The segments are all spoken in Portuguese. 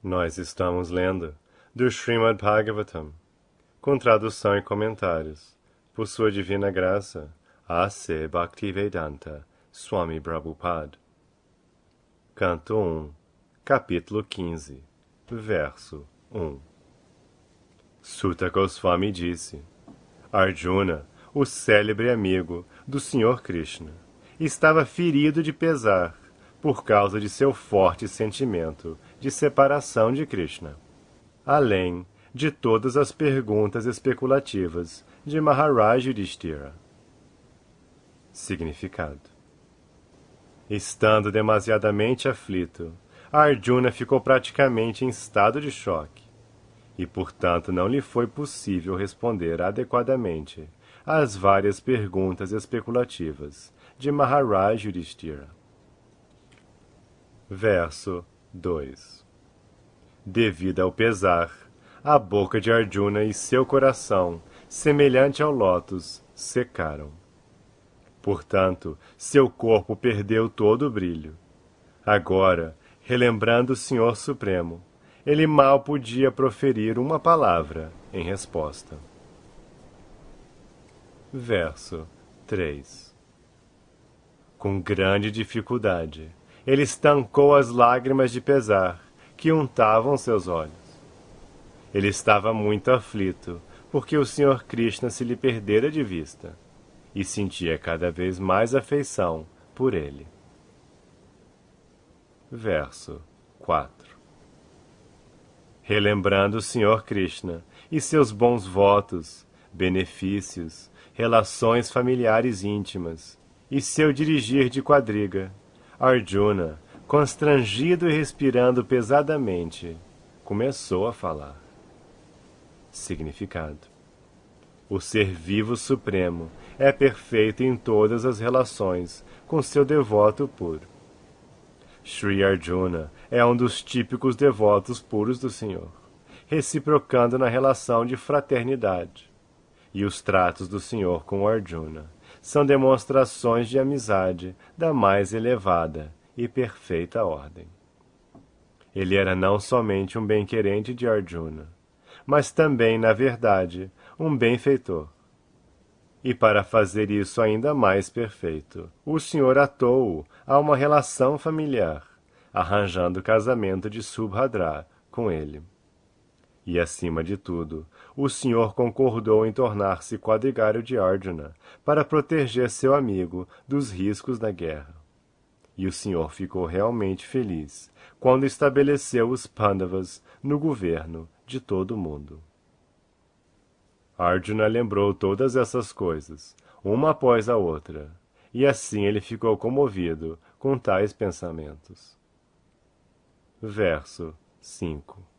Nós estamos lendo do Srimad Bhagavatam, com tradução e comentários, por sua divina graça, A.C. Bhaktivedanta Swami Prabhupada. Canto 1, capítulo 15, verso 1. Sutta Goswami disse: Arjuna, o célebre amigo do Senhor Krishna, estava ferido de pesar por causa de seu forte sentimento de separação de Krishna, além de todas as perguntas especulativas de Maharaj Yudhishthira. Significado: estando demasiadamente aflito, Arjuna ficou praticamente em estado de choque, e portanto não lhe foi possível responder adequadamente às várias perguntas especulativas de Maharaj Yudhishthira. Verso 2. Devido ao pesar, a boca de Arjuna e seu coração, semelhante ao lótus, secaram. Portanto, seu corpo perdeu todo o brilho. Agora, relembrando o Senhor Supremo, ele mal podia proferir uma palavra em resposta. Verso 3. Com grande dificuldade, ele estancou as lágrimas de pesar que untavam seus olhos. Ele estava muito aflito, porque o Senhor Krishna se lhe perdera de vista, e sentia cada vez mais afeição por ele. Verso 4. Relembrando o Senhor Krishna e seus bons votos, benefícios, relações familiares íntimas, e seu dirigir de quadriga, Arjuna, constrangido e respirando pesadamente, começou a falar. Significado: o Ser Vivo Supremo é perfeito em todas as relações com seu devoto puro. Sri Arjuna é um dos típicos devotos puros do Senhor, reciprocando na relação de fraternidade. E os tratos do Senhor com Arjuna são demonstrações de amizade da mais elevada e perfeita ordem. Ele era não somente um bem-querente de Arjuna, mas também, na verdade, um benfeitor. E para fazer isso ainda mais perfeito, o Senhor atou-o a uma relação familiar, arranjando o casamento de Subhadra com ele. E, acima de tudo, o Senhor concordou em tornar-se quadrigário de Arjuna para proteger seu amigo dos riscos da guerra. E o Senhor ficou realmente feliz quando estabeleceu os Pandavas no governo de todo o mundo. Arjuna lembrou todas essas coisas, uma após a outra, e assim ele ficou comovido com tais pensamentos. Verso 5.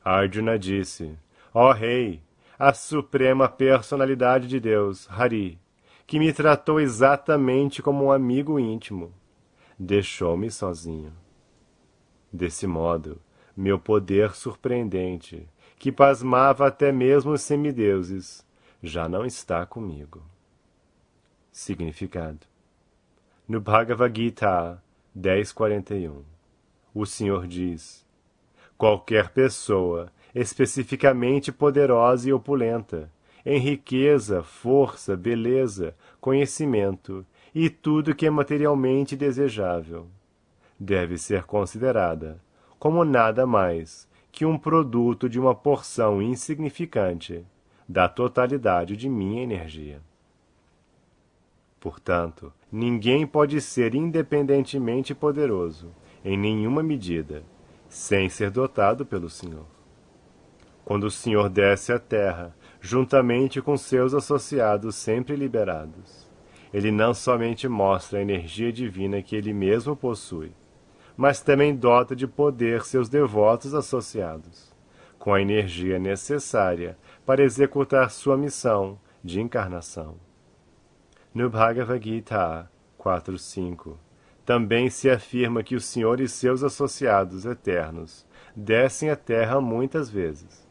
Arjuna disse: Ó Rei, a suprema personalidade de Deus, Hari, que me tratou exatamente como um amigo íntimo, deixou-me sozinho. Desse modo, meu poder surpreendente, que pasmava até mesmo os semideuses, já não está comigo. Significado: no Bhagavad Gita 10.41, o Senhor diz: qualquer pessoa, especificamente poderosa e opulenta, em riqueza, força, beleza, conhecimento e tudo que é materialmente desejável, deve ser considerada como nada mais que um produto de uma porção insignificante da totalidade de minha energia. Portanto, ninguém pode ser independentemente poderoso, em nenhuma medida, sem ser dotado pelo Senhor. Quando o Senhor desce à terra, juntamente com seus associados sempre liberados, ele não somente mostra a energia divina que ele mesmo possui, mas também dota de poder seus devotos associados, com a energia necessária para executar sua missão de encarnação. No Bhagavad Gita 4.5, também se afirma que o Senhor e seus associados eternos descem à terra muitas vezes,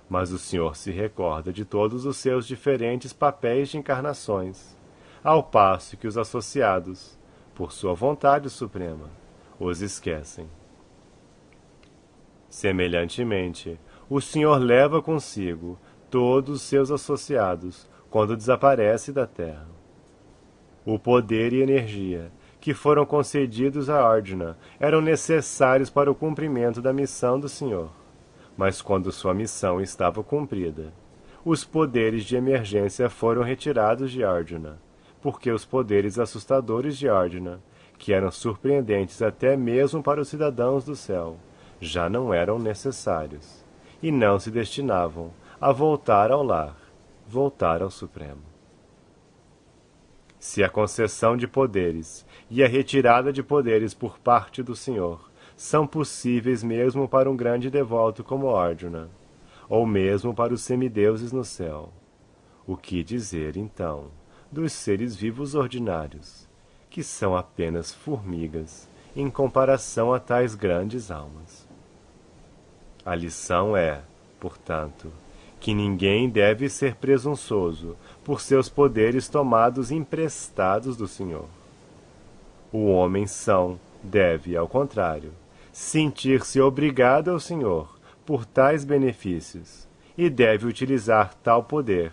mas o Senhor se recorda de todos os seus diferentes papéis de encarnações, ao passo que os associados, por sua vontade suprema, os esquecem. Semelhantemente, o Senhor leva consigo todos os seus associados quando desaparece da Terra. O poder e energia que foram concedidos a Arjuna eram necessários para o cumprimento da missão do Senhor, mas quando sua missão estava cumprida, os poderes de emergência foram retirados de Arjuna, porque os poderes assustadores de Arjuna, que eram surpreendentes até mesmo para os cidadãos do céu, já não eram necessários, e não se destinavam a voltar ao lar, voltar ao Supremo. Se a concessão de poderes e a retirada de poderes por parte do Senhor são possíveis mesmo para um grande devoto como Arjuna, ou mesmo para os semideuses no céu, o que dizer, então, dos seres vivos ordinários, que são apenas formigas em comparação a tais grandes almas? A lição é, portanto, que ninguém deve ser presunçoso por seus poderes tomados emprestados do Senhor. O homem são deve, ao contrário, sentir-se obrigado ao Senhor por tais benefícios e deve utilizar tal poder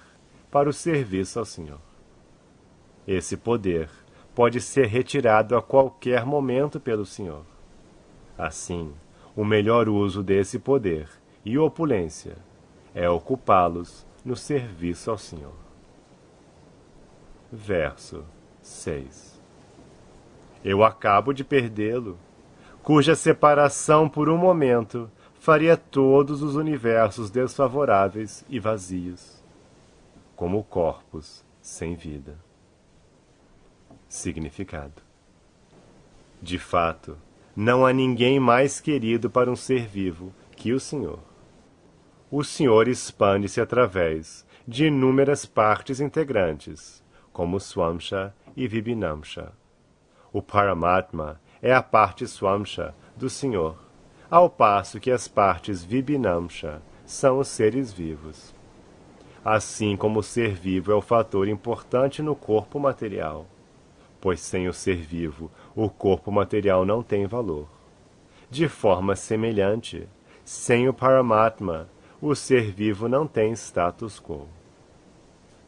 para o serviço ao Senhor. Esse poder pode ser retirado a qualquer momento pelo Senhor. Assim, o melhor uso desse poder e opulência é ocupá-los no serviço ao Senhor. Verso 6. Eu acabo de perdê-lo, cuja separação por um momento faria todos os universos desfavoráveis e vazios, como corpos sem vida. Significado: de fato, não há ninguém mais querido para um ser vivo que o Senhor. O Senhor expande-se através de inúmeras partes integrantes, como Swamsha e Vibhinamsha. O Paramatma é a parte Swamsha do Senhor, ao passo que as partes Vibhinamsha são os seres vivos. Assim como o ser vivo é o fator importante no corpo material, pois sem o ser vivo, o corpo material não tem valor. De forma semelhante, sem o Paramatma, o ser vivo não tem status quo.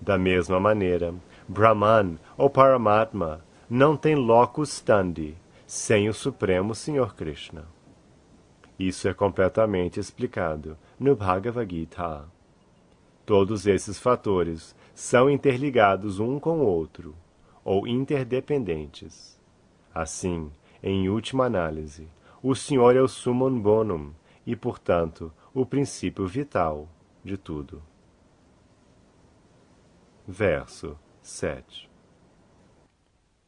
Da mesma maneira, Brahman ou Paramatma não tem locus standi sem o Supremo Senhor Krishna. Isso é completamente explicado no Bhagavad Gita. Todos esses fatores são interligados um com o outro, ou interdependentes. Assim, em última análise, o Senhor é o summum bonum e, portanto, o princípio vital de tudo. Verso 7.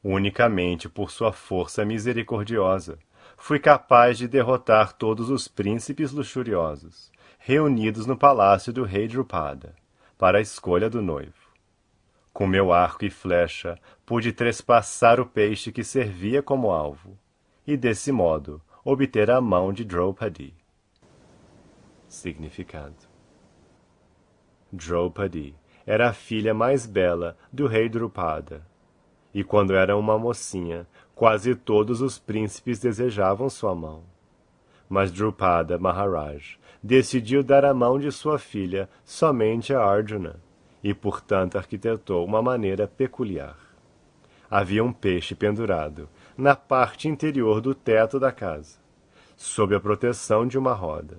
Unicamente por sua força misericordiosa, fui capaz de derrotar todos os príncipes luxuriosos, reunidos no palácio do rei Drupada, para a escolha do noivo. Com meu arco e flecha, pude trespassar o peixe que servia como alvo, e desse modo obter a mão de Draupadi. Significado: Draupadi era a filha mais bela do rei Drupada, e quando era uma mocinha, quase todos os príncipes desejavam sua mão. Mas Drupada Maharaj decidiu dar a mão de sua filha somente a Arjuna, e portanto arquitetou uma maneira peculiar. Havia um peixe pendurado na parte interior do teto da casa, sob a proteção de uma roda.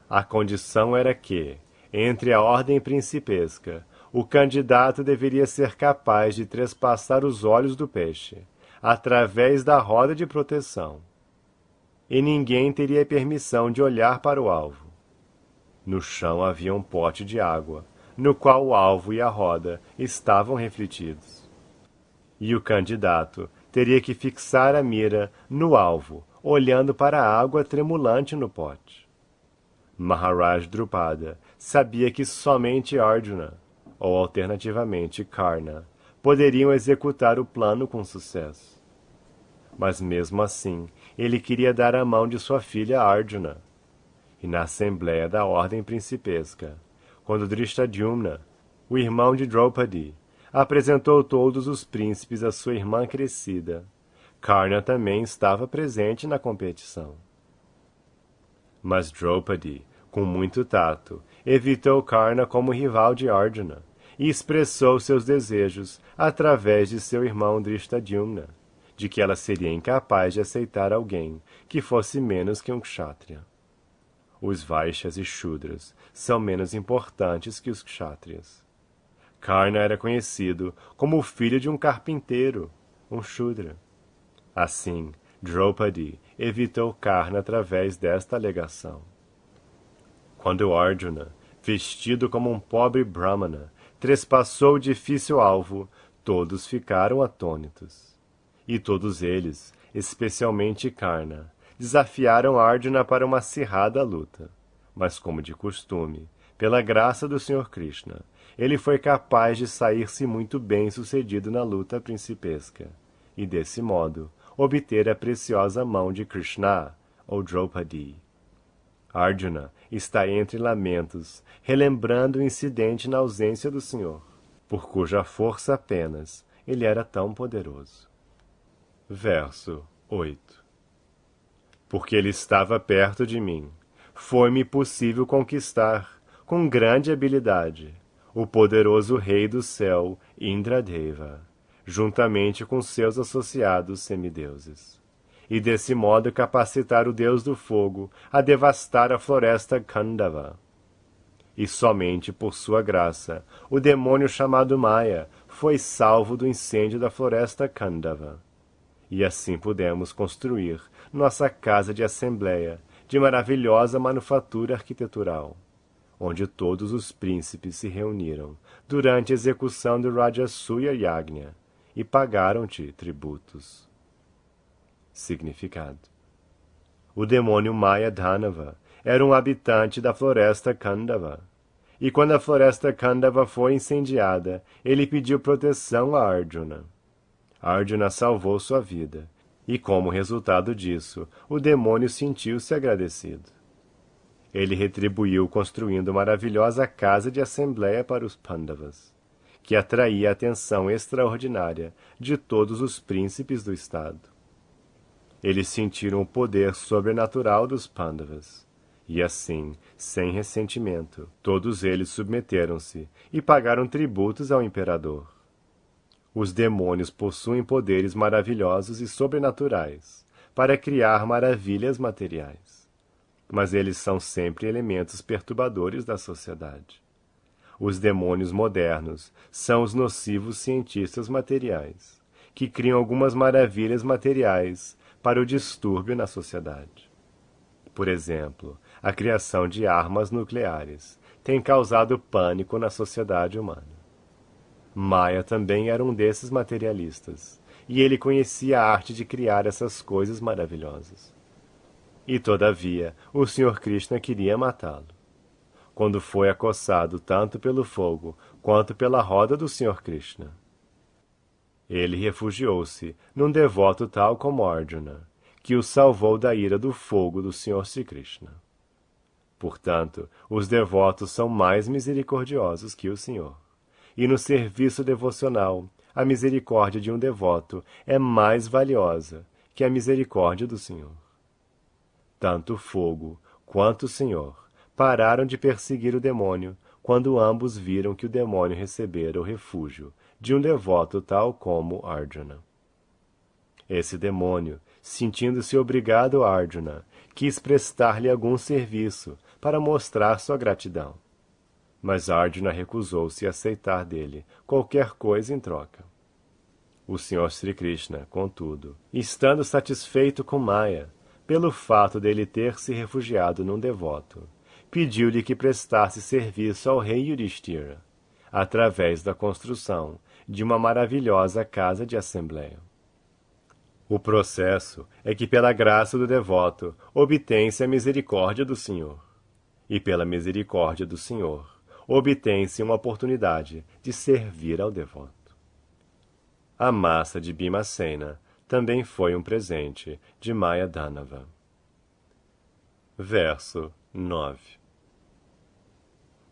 A condição era que, entre a ordem principesca, o candidato deveria ser capaz de trespassar os olhos do peixe, através da roda de proteção. E ninguém teria permissão de olhar para o alvo. No chão havia um pote de água, no qual o alvo e a roda estavam refletidos. E o candidato teria que fixar a mira no alvo, olhando para a água tremulante no pote. Maharaj Drupada sabia que somente Arjuna, ou alternativamente Karna, poderiam executar o plano com sucesso. Mas mesmo assim, ele queria dar a mão de sua filha Arjuna. E na assembleia da ordem principesca, quando Drishtadyumna, o irmão de Draupadi, apresentou todos os príncipes a sua irmã crescida, Karna também estava presente na competição. Mas Draupadi, com muito tato, evitou Karna como rival de Arjuna e expressou seus desejos através de seu irmão Drishtadyumna, de que ela seria incapaz de aceitar alguém que fosse menos que um kshatriya. Os Vaishyas e Shudras são menos importantes que os kshatriyas. Karna era conhecido como o filho de um carpinteiro, um Shudra. Assim, Draupadi evitou Karna através desta alegação. Quando Arjuna, vestido como um pobre brahmana, trespassou o difícil alvo, todos ficaram atônitos. E todos eles, especialmente Karna, desafiaram Arjuna para uma acirrada luta. Mas, como de costume, pela graça do Sr. Krishna, ele foi capaz de sair-se muito bem-sucedido na luta principesca, e, desse modo, obter a preciosa mão de Krishna, ou Draupadi. Arjuna está entre lamentos, relembrando o incidente na ausência do Senhor, por cuja força apenas ele era tão poderoso. Verso 8. Porque ele estava perto de mim, foi-me possível conquistar, com grande habilidade, o poderoso rei do céu, Indradeva, juntamente com seus associados semideuses, e desse modo capacitar o deus do fogo a devastar a floresta Khandava. E somente por sua graça, o demônio chamado Maya foi salvo do incêndio da floresta Khandava. E assim pudemos construir nossa casa de assembleia de maravilhosa manufatura arquitetural, onde todos os príncipes se reuniram durante a execução do Rajasuya Yagna e pagaram-te tributos. Significado: o demônio Maya Dhanava era um habitante da floresta Khandava, e quando a floresta Khandava foi incendiada, ele pediu proteção a Arjuna. Arjuna salvou sua vida, e como resultado disso, o demônio sentiu-se agradecido. Ele retribuiu construindo maravilhosa casa de assembleia para os Pandavas, que atraía a atenção extraordinária de todos os príncipes do estado. Eles sentiram o poder sobrenatural dos Pandavas, e assim, sem ressentimento, todos eles submeteram-se e pagaram tributos ao imperador. Os demônios possuem poderes maravilhosos e sobrenaturais para criar maravilhas materiais, mas eles são sempre elementos perturbadores da sociedade. Os demônios modernos são os nocivos cientistas materiais, que criam algumas maravilhas materiais para o distúrbio na sociedade. Por exemplo, a criação de armas nucleares tem causado pânico na sociedade humana. Maya também era um desses materialistas, e ele conhecia a arte de criar essas coisas maravilhosas. E, todavia, o Sr. Krishna queria matá-lo. Quando foi acossado tanto pelo fogo quanto pela roda do Sr. Krishna, ele refugiou-se num devoto tal como Arjuna, que o salvou da ira do fogo do Sr. Sri Krishna. Portanto, os devotos são mais misericordiosos que o Senhor. E no serviço devocional, a misericórdia de um devoto é mais valiosa que a misericórdia do Senhor. Tanto o fogo quanto o Senhor pararam de perseguir o demônio quando ambos viram que o demônio recebera o refúgio de um devoto tal como Arjuna. Esse demônio, sentindo-se obrigado a Arjuna, quis prestar-lhe algum serviço para mostrar sua gratidão. Mas Arjuna recusou-se a aceitar dele qualquer coisa em troca. O Sr. Sri Krishna, contudo, estando satisfeito com Maya, pelo fato dele ter se refugiado num devoto, pediu-lhe que prestasse serviço ao rei Yudhishthira, através da construção de uma maravilhosa casa de assembleia. O processo é que, pela graça do devoto, obtém-se a misericórdia do Senhor, e pela misericórdia do Senhor, obtém-se uma oportunidade de servir ao devoto. A massa de Bhimasena também foi um presente de Maya Dhanava. Verso 9.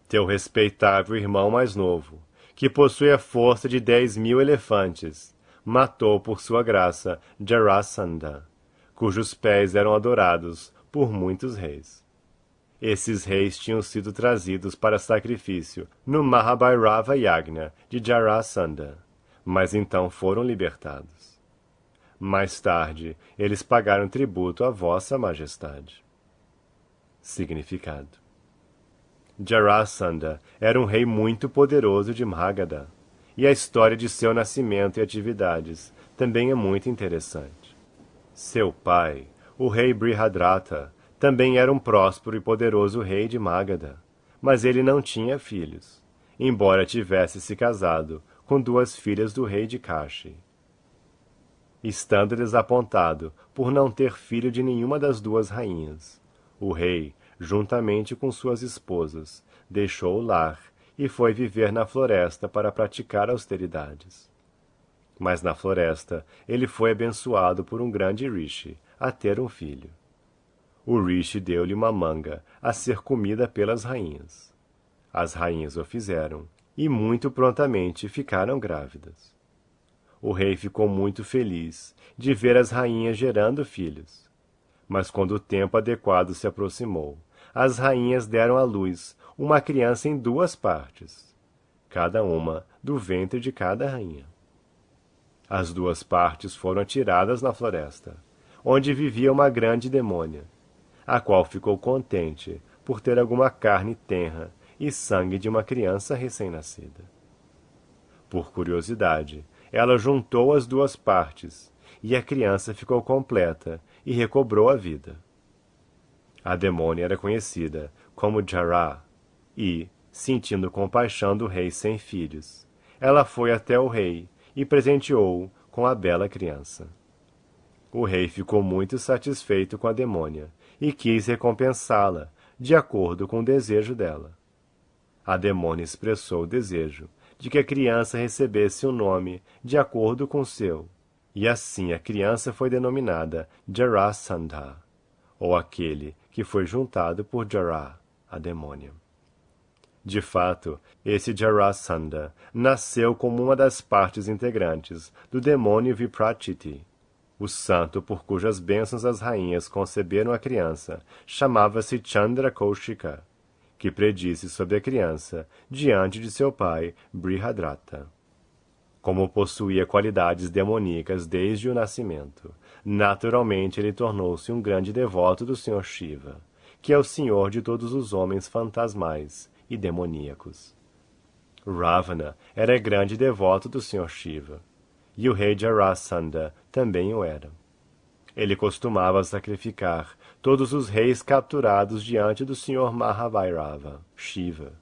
Teu respeitável irmão mais novo, que possui a força de 10.000 elefantes, matou por sua graça Jarasandha, cujos pés eram adorados por muitos reis. Esses reis tinham sido trazidos para sacrifício no Mahabhairava Yagna de Jarasandha, mas então foram libertados. Mais tarde, eles pagaram tributo a Vossa Majestade. Significado: Jarasandha era um rei muito poderoso de Magadha, e a história de seu nascimento e atividades também é muito interessante. Seu pai, o rei Brihadrata, também era um próspero e poderoso rei de Magadha, mas ele não tinha filhos, embora tivesse se casado com 2 filhas do rei de Kashi. Estando desapontado por não ter filho de nenhuma das 2 rainhas, o rei, juntamente com suas esposas, deixou o lar e foi viver na floresta para praticar austeridades. Mas na floresta ele foi abençoado por um grande rishi a ter um filho. O rishi deu-lhe uma manga a ser comida pelas rainhas. As rainhas o fizeram, e muito prontamente ficaram grávidas. O rei ficou muito feliz de ver as rainhas gerando filhos. Mas quando o tempo adequado se aproximou, as rainhas deram à luz uma criança em 2 partes, cada uma do ventre de cada rainha. As 2 partes foram atiradas na floresta, onde vivia uma grande demônia, a qual ficou contente por ter alguma carne tenra e sangue de uma criança recém-nascida. Por curiosidade, ela juntou as 2 partes, e a criança ficou completa e recobrou a vida. A demônia era conhecida como Jara, e, sentindo compaixão do rei sem filhos, ela foi até o rei e presenteou-o com a bela criança. O rei ficou muito satisfeito com a demônia e quis recompensá-la de acordo com o desejo dela. A demônia expressou o desejo de que a criança recebesse um nome de acordo com o seu, e assim a criança foi denominada Jarasandha, ou aquele que foi juntado por Jara, a demônia. De fato, esse Jarasandha nasceu como uma das partes integrantes do demônio Viprachiti. O santo por cujas bênçãos as rainhas conceberam a criança chamava-se Chandra Kaushika, que predisse sobre a criança diante de seu pai Brihadrata. Como possuía qualidades demoníacas desde o nascimento, naturalmente ele tornou-se um grande devoto do Senhor Shiva, que é o senhor de todos os homens fantasmais e demoníacos. Ravana era grande devoto do Senhor Shiva, e o rei Jarasandha também o era. Ele costumava sacrificar todos os reis capturados diante do Senhor Mahabhairava, Shiva,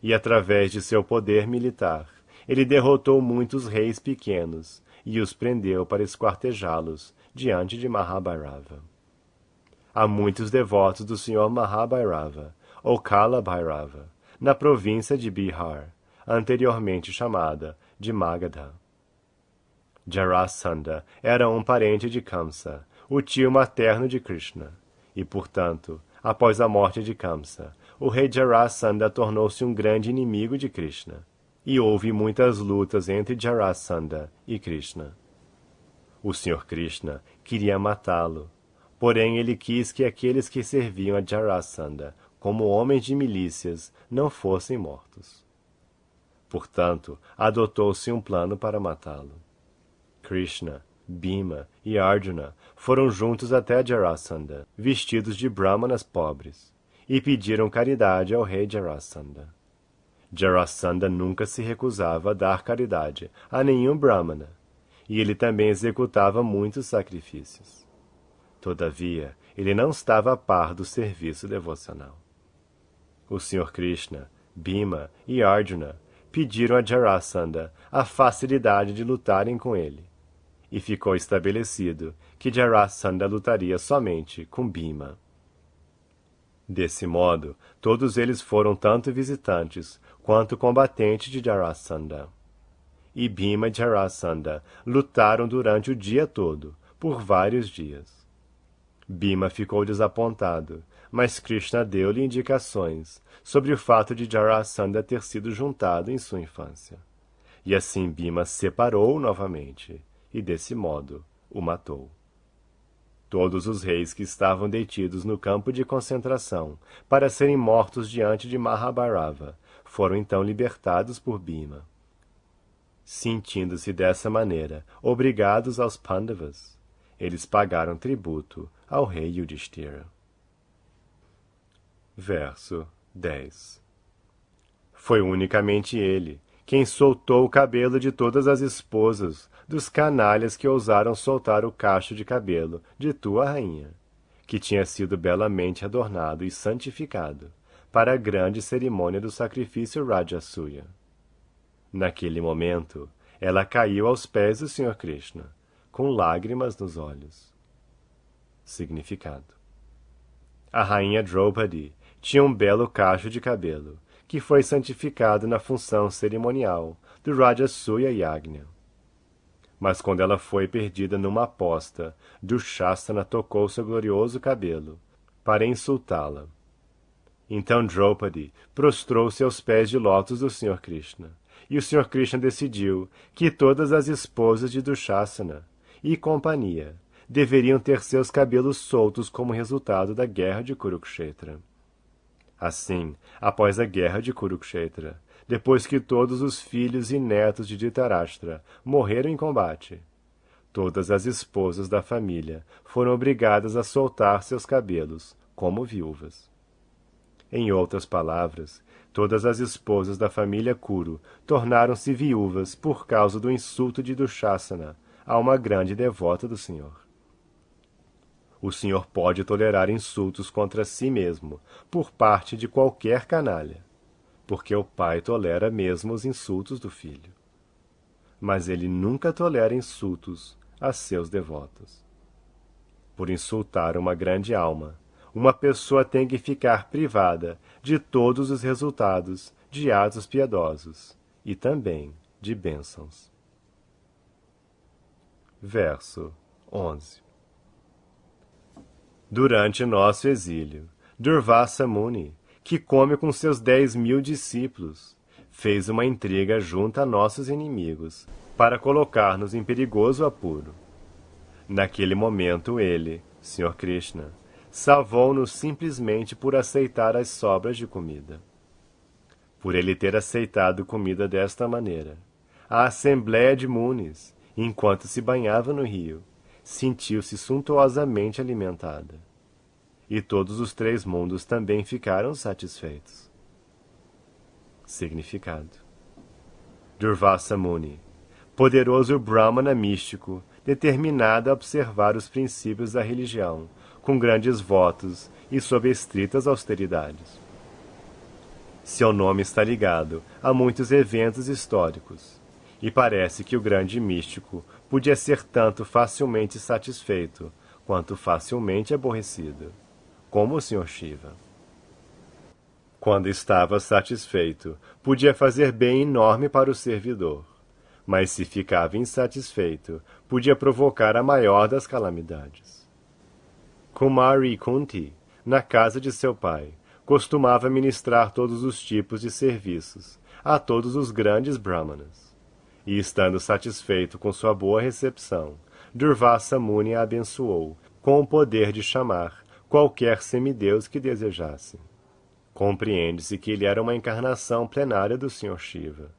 e através de seu poder militar, ele derrotou muitos reis pequenos e os prendeu para esquartejá-los diante de Mahabhairava. Há muitos devotos do Senhor Mahabhairava, ou Kala Bhairava, na província de Bihar, anteriormente chamada de Magadha. Jarasandha era um parente de Kamsa, o tio materno de Krishna, e, portanto, após a morte de Kamsa, o rei Jarasandha tornou-se um grande inimigo de Krishna, e houve muitas lutas entre Jarasandha e Krishna. O Senhor Krishna queria matá-lo, porém ele quis que aqueles que serviam a Jarasandha como homens de milícias não fossem mortos. Portanto, adotou-se um plano para matá-lo. Krishna, Bhima e Arjuna foram juntos até Jarasandha, vestidos de brahmanas pobres, e pediram caridade ao rei Jarasandha. Jarasandha nunca se recusava a dar caridade a nenhum brahmana, e ele também executava muitos sacrifícios. Todavia, ele não estava a par do serviço devocional. O Senhor Krishna, Bhima e Arjuna pediram a Jarasandha a facilidade de lutarem com ele, e ficou estabelecido que Jarasandha lutaria somente com Bhima. Desse modo, todos eles foram tanto visitantes quanto combatentes de Jarasandha. E Bhima e Jarasandha lutaram durante o dia todo, por vários dias. Bhima ficou desapontado, mas Krishna deu-lhe indicações sobre o fato de Jarasandha ter sido juntado em sua infância. E assim Bhima separou-o novamente, e desse modo o matou. Todos os reis que estavam detidos no campo de concentração para serem mortos diante de Mahabharava foram então libertados por Bhima. Sentindo-se dessa maneira obrigados aos Pandavas, eles pagaram tributo ao rei Yudhishthira. Verso 10. Foi unicamente ele quem soltou o cabelo de todas as esposas dos canalhas que ousaram soltar o cacho de cabelo de tua rainha, que tinha sido belamente adornado e santificado para a grande cerimônia do sacrifício Rajasuya. Naquele momento, ela caiu aos pés do Sr. Krishna, com lágrimas nos olhos. Significado: a rainha Draupadi tinha um belo cacho de cabelo, que foi santificado na função cerimonial do Rajasuya Yagna. Mas quando ela foi perdida numa aposta, Dushasana tocou seu glorioso cabelo, para insultá-la. Então Draupadi prostrou-se aos pés de lótus do Sr. Krishna, e o Sr. Krishna decidiu que todas as esposas de Dushasana e companhia deveriam ter seus cabelos soltos como resultado da guerra de Kurukshetra. Assim, após a guerra de Kurukshetra, depois que todos os filhos e netos de Dhritarashtra morreram em combate, todas as esposas da família foram obrigadas a soltar seus cabelos, como viúvas. Em outras palavras, todas as esposas da família Kuru tornaram-se viúvas por causa do insulto de Dushasana a uma grande devota do Senhor. O Senhor pode tolerar insultos contra si mesmo, por parte de qualquer canalha, porque o pai tolera mesmo os insultos do filho. Mas ele nunca tolera insultos a seus devotos. Por insultar uma grande alma, uma pessoa tem que ficar privada de todos os resultados de atos piedosos e também de bênçãos. Verso 11. Durante nosso exílio, Durvasa Muni, que come com seus 10.000 discípulos, fez uma intriga junto a nossos inimigos, para colocar-nos em perigoso apuro. Naquele momento ele, Sr. Krishna, salvou-nos simplesmente por aceitar as sobras de comida. Por ele ter aceitado comida desta maneira, a Assembleia de Munis, enquanto se banhava no rio, sentiu-se suntuosamente alimentada. E todos os 3 mundos também ficaram satisfeitos. Significado: Durvasa Muni, poderoso Brahmana místico, determinado a observar os princípios da religião, com grandes votos e sob estritas austeridades. Seu nome está ligado a muitos eventos históricos, e parece que o grande místico podia ser tanto facilmente satisfeito quanto facilmente aborrecido, como o Sr. Shiva. Quando estava satisfeito, podia fazer bem enorme para o servidor, mas se ficava insatisfeito, podia provocar a maior das calamidades. Kumari Kunti, na casa de seu pai, costumava ministrar todos os tipos de serviços a todos os grandes brahmanas. E estando satisfeito com sua boa recepção, Durvasa Muni a abençoou com o poder de chamar qualquer semideus que desejasse. Compreende-se que ele era uma encarnação plenária do Sr. Shiva,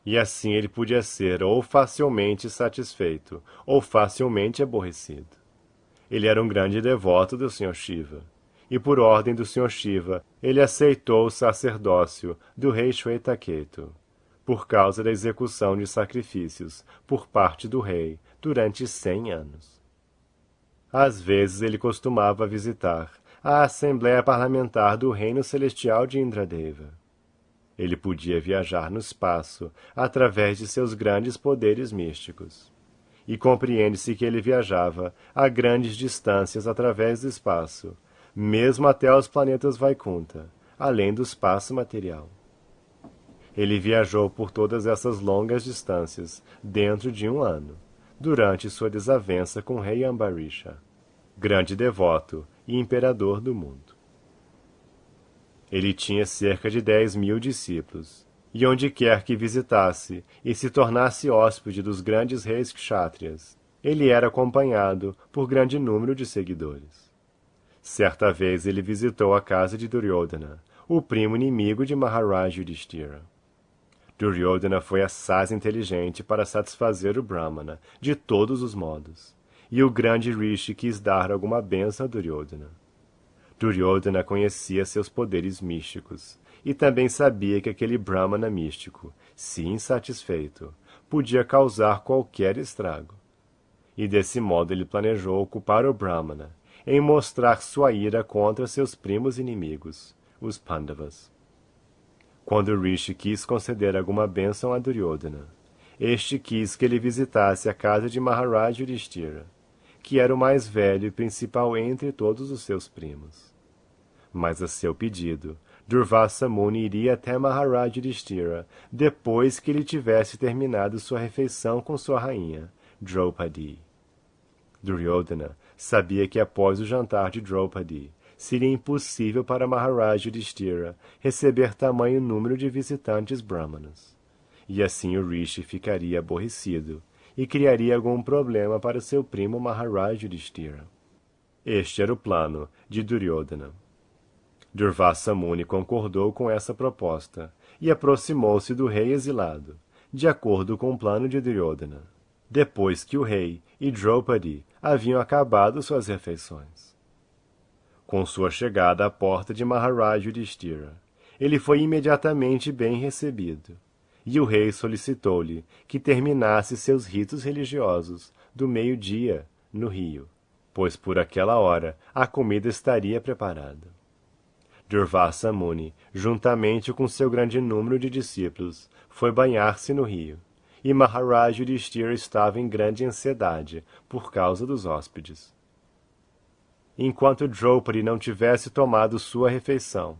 e assim ele podia ser ou facilmente satisfeito ou facilmente aborrecido. Ele era um grande devoto do Sr. Shiva, e por ordem do Sr. Shiva, ele aceitou o sacerdócio do rei Shvetaketu, por causa da execução de sacrifícios por parte do rei durante 100 anos. Às vezes ele costumava visitar a Assembleia Parlamentar do Reino Celestial de Indradeva. Ele podia viajar no espaço através de seus grandes poderes místicos. E compreende-se que ele viajava a grandes distâncias através do espaço, mesmo até os planetas Vaikunta, além do espaço material. Ele viajou por todas essas longas distâncias dentro de 1 ano, durante sua desavença com o rei Ambarisha, grande devoto e imperador do mundo. Ele tinha cerca de 10.000 discípulos, e onde quer que visitasse e se tornasse hóspede dos grandes reis kshatriyas, Ele era acompanhado por grande número de seguidores. Certa vez ele visitou a casa de Duryodhana, o primo inimigo de Maharaj Yudhishthira. Duryodhana foi assaz inteligente para satisfazer o Brahmana, de todos os modos, e o grande Rishi quis dar alguma bênção a Duryodhana. Duryodhana conhecia seus poderes místicos, e também sabia que aquele Brahmana místico, se insatisfeito, podia causar qualquer estrago. E desse modo ele planejou ocupar o Brahmana em mostrar sua ira contra seus primos inimigos, os Pandavas. Quando Rishi quis conceder alguma bênção a Duryodhana, este quis que ele visitasse a casa de Maharaj Yudhishthira, que era o mais velho e principal entre todos os seus primos. Mas a seu pedido, Durvasa Muni iria até Maharaj Yudhishthira depois que ele tivesse terminado sua refeição com sua rainha, Draupadi. Duryodhana sabia que após o jantar de Draupadi, seria impossível para Maharaj Yudhishthira receber tamanho número de visitantes brahmanas. E assim o Rishi ficaria aborrecido e criaria algum problema para seu primo Maharaj Yudhishthira. Este era o plano de Duryodhana. Durvasa Muni concordou com essa proposta e aproximou-se do rei exilado, de acordo com o plano de Duryodhana, depois que o rei e Draupadi haviam acabado suas refeições. Com sua chegada à porta de Maharaj Yudhishthira, ele foi imediatamente bem recebido, e o rei solicitou-lhe que terminasse seus ritos religiosos do meio-dia no rio, pois por aquela hora a comida estaria preparada. Durvasa Muni, juntamente com seu grande número de discípulos, foi banhar-se no rio, e Maharaj Yudhishthira estava em grande ansiedade por causa dos hóspedes. Enquanto Draupadi não tivesse tomado sua refeição,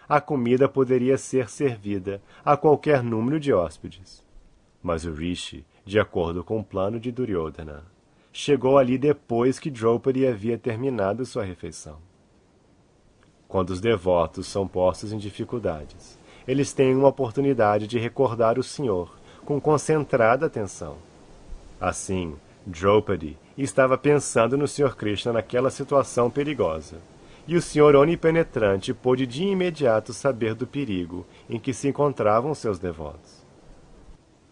a comida poderia ser servida a qualquer número de hóspedes. Mas o Rishi, de acordo com o plano de Duryodhana, chegou ali depois que Draupadi havia terminado sua refeição. Quando os devotos são postos em dificuldades, eles têm uma oportunidade de recordar o Senhor com concentrada atenção. Assim, Draupadi estava pensando no Sr. Krishna naquela situação perigosa, e o Senhor onipenetrante pôde de imediato saber do perigo em que se encontravam seus devotos.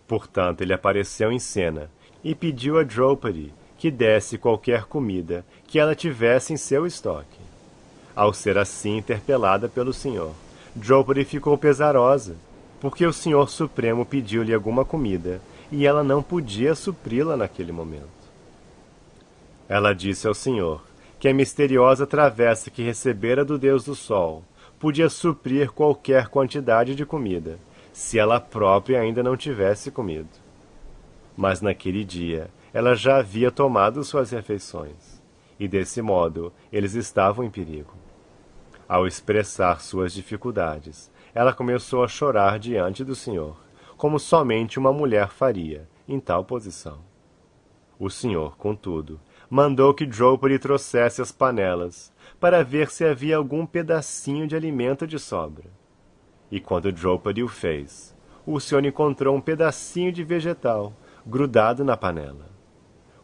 Portanto, ele apareceu em cena e pediu a Draupadi que desse qualquer comida que ela tivesse em seu estoque. Ao ser assim interpelada pelo Senhor, Draupadi ficou pesarosa, porque o Senhor Supremo pediu-lhe alguma comida e ela não podia supri-la naquele momento. Ela disse ao Senhor que a misteriosa travessa que recebera do Deus do Sol podia suprir qualquer quantidade de comida, se ela própria ainda não tivesse comido. Mas naquele dia ela já havia tomado suas refeições, e desse modo eles estavam em perigo. Ao expressar suas dificuldades, ela começou a chorar diante do Senhor, como somente uma mulher faria em tal posição. O Senhor, contudo, mandou que Draupadi trouxesse as panelas, para ver se havia algum pedacinho de alimento de sobra. E quando Draupadi o fez, o Senhor encontrou um pedacinho de vegetal grudado na panela.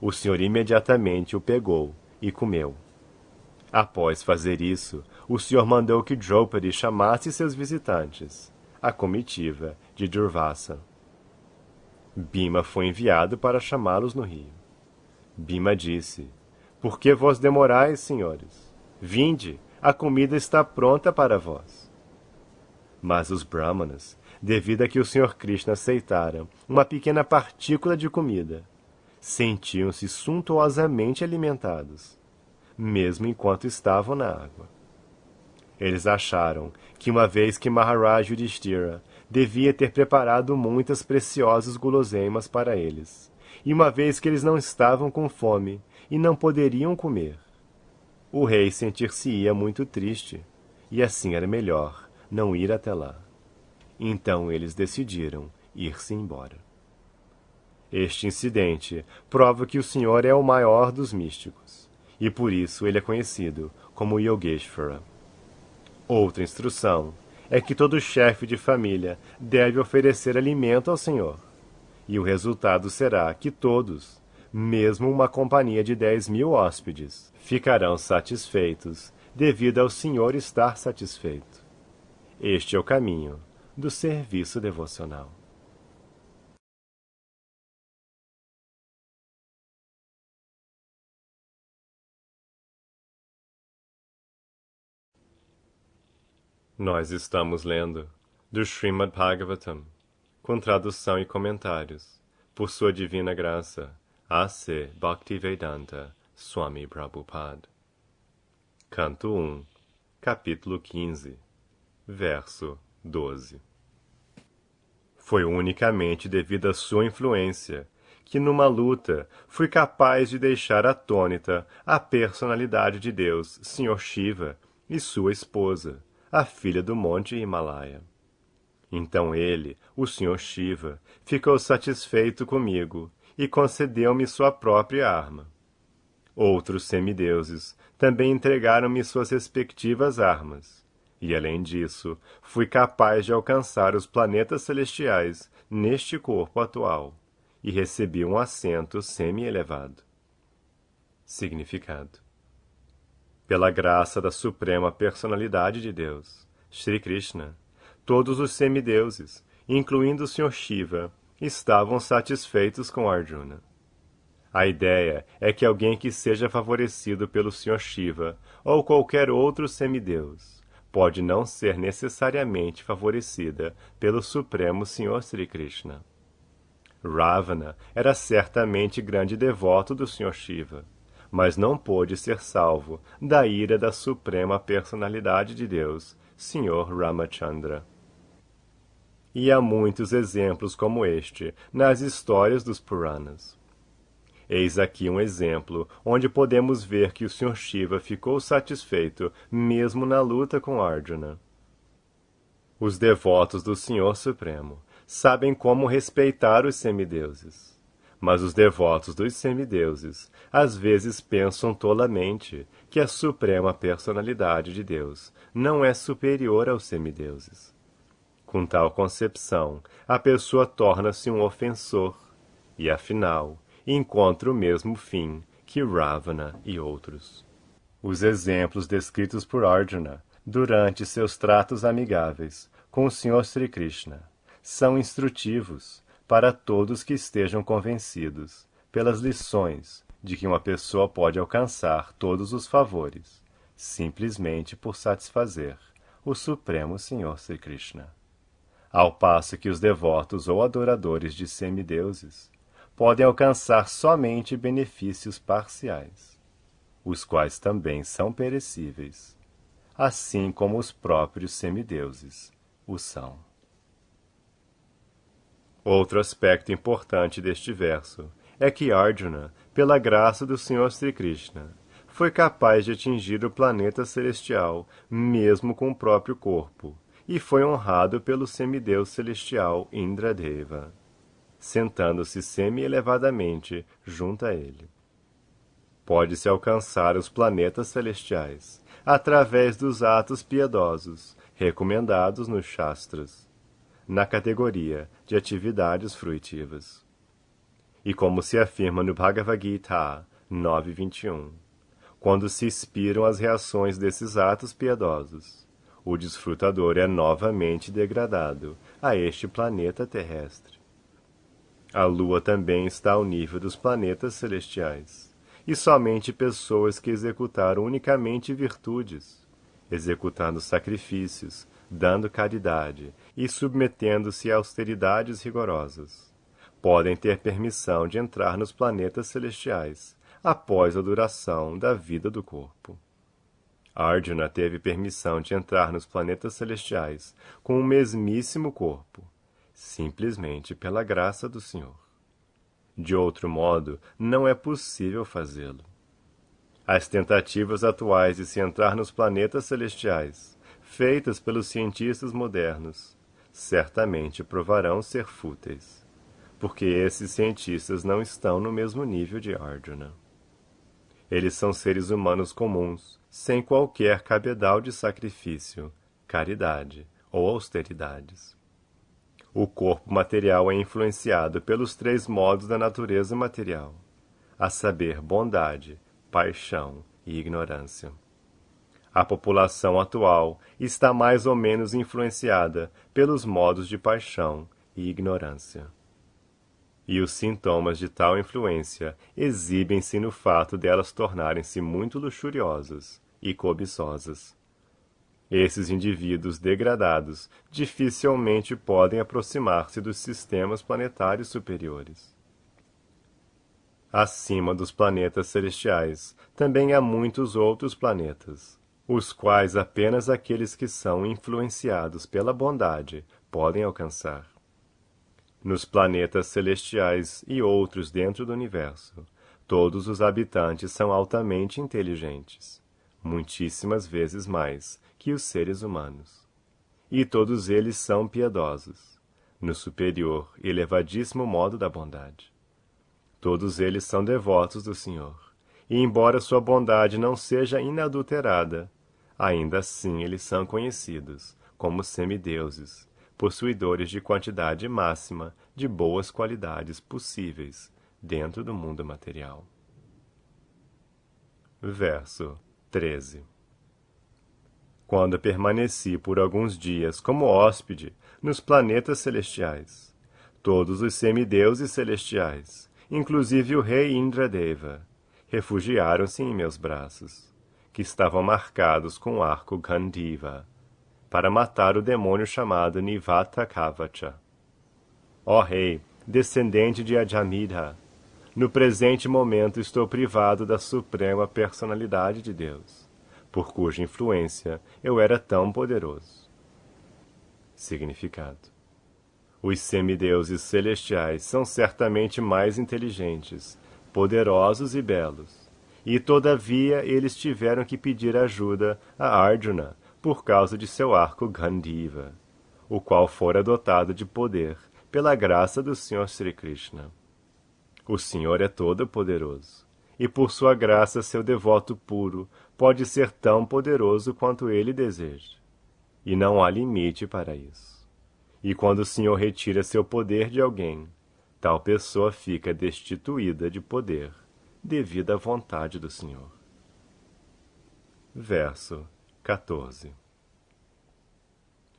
O Senhor imediatamente o pegou e comeu. Após fazer isso, o Senhor mandou que Draupadi chamasse seus visitantes, a comitiva de Durvasa. Bhima foi enviado para chamá-los no rio. Bhima disse: "Por que vós demorais, senhores? Vinde, a comida está pronta para vós." Mas os brahmanas, devido a que o Sr. Krishna aceitara uma pequena partícula de comida, sentiam-se suntuosamente alimentados, mesmo enquanto estavam na água. Eles acharam que uma vez que Maharaj Yudhishthira devia ter preparado muitas preciosas guloseimas para eles, e uma vez que eles não estavam com fome e não poderiam comer, o rei sentir-se-ia muito triste, e assim era melhor não ir até lá. Então eles decidiram ir-se embora. Este incidente prova que o Senhor é o maior dos místicos, e por isso ele é conhecido como Yogeshvara. Outra instrução é que todo chefe de família deve oferecer alimento ao Senhor, e o resultado será que todos, mesmo uma companhia de 10.000 hóspedes ficarão satisfeitos devido ao Senhor estar satisfeito. Este é o caminho do serviço devocional. Nós estamos lendo do Srimad Bhagavatam, com tradução e comentários, por sua divina graça, A.C. Bhaktivedanta Swami Prabhupada. Canto 1, capítulo 15, verso 12. Foi unicamente devido à sua influência que, numa luta, fui capaz de deixar atônita a personalidade de Deus, Sr. Shiva, e sua esposa, a filha do Monte Himalaia. Então ele, o Sr. Shiva, ficou satisfeito comigo e concedeu-me sua própria arma. Outros semideuses também entregaram-me suas respectivas armas, e além disso, fui capaz de alcançar os planetas celestiais neste corpo atual, e recebi um assento semi-elevado. Significado: pela graça da suprema personalidade de Deus, Shri Krishna, todos os semideuses, incluindo o Sr. Shiva, estavam satisfeitos com Arjuna. A ideia é que alguém que seja favorecido pelo Sr. Shiva ou qualquer outro semideus pode não ser necessariamente favorecida pelo Supremo Sr. Sri Krishna. Ravana era certamente grande devoto do Sr. Shiva, mas não pôde ser salvo da ira da suprema personalidade de Deus, Sr. Ramachandra. E há muitos exemplos como este nas histórias dos Puranas. Eis aqui um exemplo onde podemos ver que o Sr. Shiva ficou satisfeito mesmo na luta com Arjuna. Os devotos do Senhor Supremo sabem como respeitar os semideuses, mas os devotos dos semideuses às vezes pensam tolamente que a suprema personalidade de Deus não é superior aos semideuses. Com tal concepção, a pessoa torna-se um ofensor e, afinal, encontra o mesmo fim que Ravana e outros. Os exemplos descritos por Arjuna durante seus tratos amigáveis com o Sr. Sri Krishna são instrutivos para todos que estejam convencidos pelas lições de que uma pessoa pode alcançar todos os favores simplesmente por satisfazer o Supremo Sr. Sri Krishna. Ao passo que os devotos ou adoradores de semideuses podem alcançar somente benefícios parciais, os quais também são perecíveis, assim como os próprios semideuses o são. Outro aspecto importante deste verso é que Arjuna, pela graça do Sr. Sri Krishna, foi capaz de atingir o planeta celestial mesmo com o próprio corpo, e foi honrado pelo semideus celestial Indradeva, sentando-se semi-elevadamente junto a ele. Pode-se alcançar os planetas celestiais através dos atos piedosos recomendados nos Shastras, na categoria de atividades fruitivas. E como se afirma no Bhagavad Gita 9.21, quando se expiram as reações desses atos piedosos, o desfrutador é novamente degradado a este planeta terrestre. A Lua também está ao nível dos planetas celestiais, e somente pessoas que executaram unicamente virtudes, executando sacrifícios, dando caridade e submetendo-se a austeridades rigorosas, podem ter permissão de entrar nos planetas celestiais após a duração da vida do corpo. Arjuna teve permissão de entrar nos planetas celestiais com o mesmíssimo corpo, simplesmente pela graça do Senhor. De outro modo, não é possível fazê-lo. As tentativas atuais de se entrar nos planetas celestiais, feitas pelos cientistas modernos, certamente provarão ser fúteis, porque esses cientistas não estão no mesmo nível de Arjuna. Eles são seres humanos comuns, sem qualquer cabedal de sacrifício, caridade ou austeridades. O corpo material é influenciado pelos 3 modos da natureza material: a saber, bondade, paixão e ignorância. A população atual está mais ou menos influenciada pelos modos de paixão e ignorância. E os sintomas de tal influência exibem-se no fato de elas tornarem-se muito luxuriosas e cobiçosas. Esses indivíduos degradados dificilmente podem aproximar-se dos sistemas planetários superiores. Acima dos planetas celestiais, também há muitos outros planetas, os quais apenas aqueles que são influenciados pela bondade podem alcançar. Nos planetas celestiais e outros dentro do universo, todos os habitantes são altamente inteligentes, muitíssimas vezes mais que os seres humanos. E todos eles são piedosos, no superior e elevadíssimo modo da bondade. Todos eles são devotos do Senhor, e embora sua bondade não seja inadulterada, ainda assim eles são conhecidos como semideuses, possuidores de quantidade máxima de boas qualidades possíveis dentro do mundo material. Verso 13. Quando permaneci por alguns dias como hóspede nos planetas celestiais, todos os semideuses celestiais, inclusive o rei Indradeva, refugiaram-se em meus braços, que estavam marcados com o arco Gandiva, para matar o demônio chamado Nivata Kavacha. Ó rei, descendente de Ajamidha, no presente momento estou privado da suprema personalidade de Deus, por cuja influência eu era tão poderoso. Significado: os semideuses celestiais são certamente mais inteligentes, poderosos e belos, e todavia eles tiveram que pedir ajuda a Arjuna por causa de seu arco Gandiva, o qual fora dotado de poder pela graça do Senhor Sri Krishna. O Senhor é todo-poderoso, e por sua graça seu devoto puro pode ser tão poderoso quanto ele deseja, e não há limite para isso. E quando o Senhor retira seu poder de alguém, tal pessoa fica destituída de poder, devido à vontade do Senhor. Verso 14.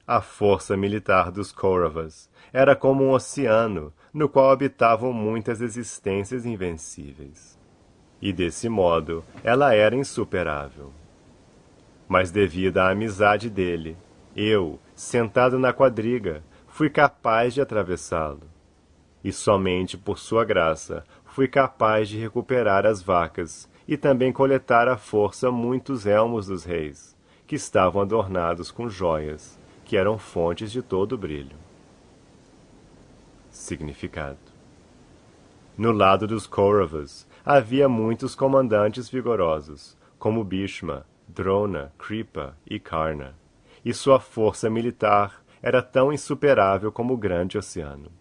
A força militar dos Kauravas era como um oceano no qual habitavam muitas existências invencíveis. E desse modo ela era insuperável. Mas devido à amizade dele, eu, sentado na quadriga, fui capaz de atravessá-lo. E somente por sua graça fui capaz de recuperar as vacas e também coletar à força muitos elmos dos reis, que estavam adornados com joias, que eram fontes de todo brilho. Significado: no lado dos Kauravas havia muitos comandantes vigorosos, como Bhishma, Drona, Kripa e Karna, e sua força militar era tão insuperável como o grande oceano.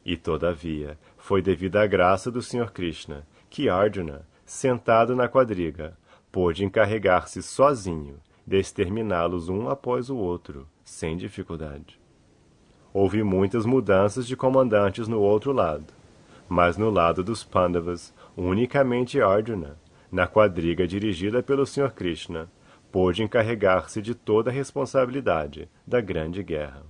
E todavia, foi devido à graça do Sr. Krishna que Arjuna, sentado na quadriga, pôde encarregar-se sozinho de exterminá-los um após o outro, sem dificuldade. Houve muitas mudanças de comandantes no outro lado, mas no lado dos Pandavas, unicamente Arjuna, na quadriga dirigida pelo Sr. Krishna, pôde encarregar-se de toda a responsabilidade da grande guerra.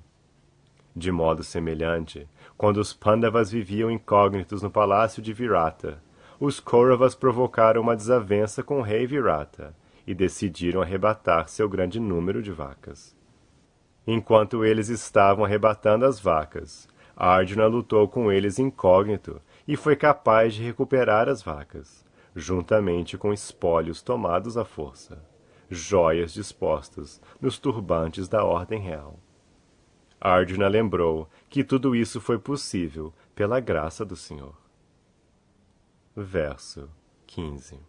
De modo semelhante, quando os Pandavas viviam incógnitos no palácio de Virata, os Kauravas provocaram uma desavença com o rei Virata e decidiram arrebatar seu grande número de vacas. Enquanto eles estavam arrebatando as vacas, Arjuna lutou com eles incógnito e foi capaz de recuperar as vacas, juntamente com espólios tomados à força, joias dispostas nos turbantes da ordem real. Arjuna lembrou que tudo isso foi possível pela graça do Senhor. Verso 15.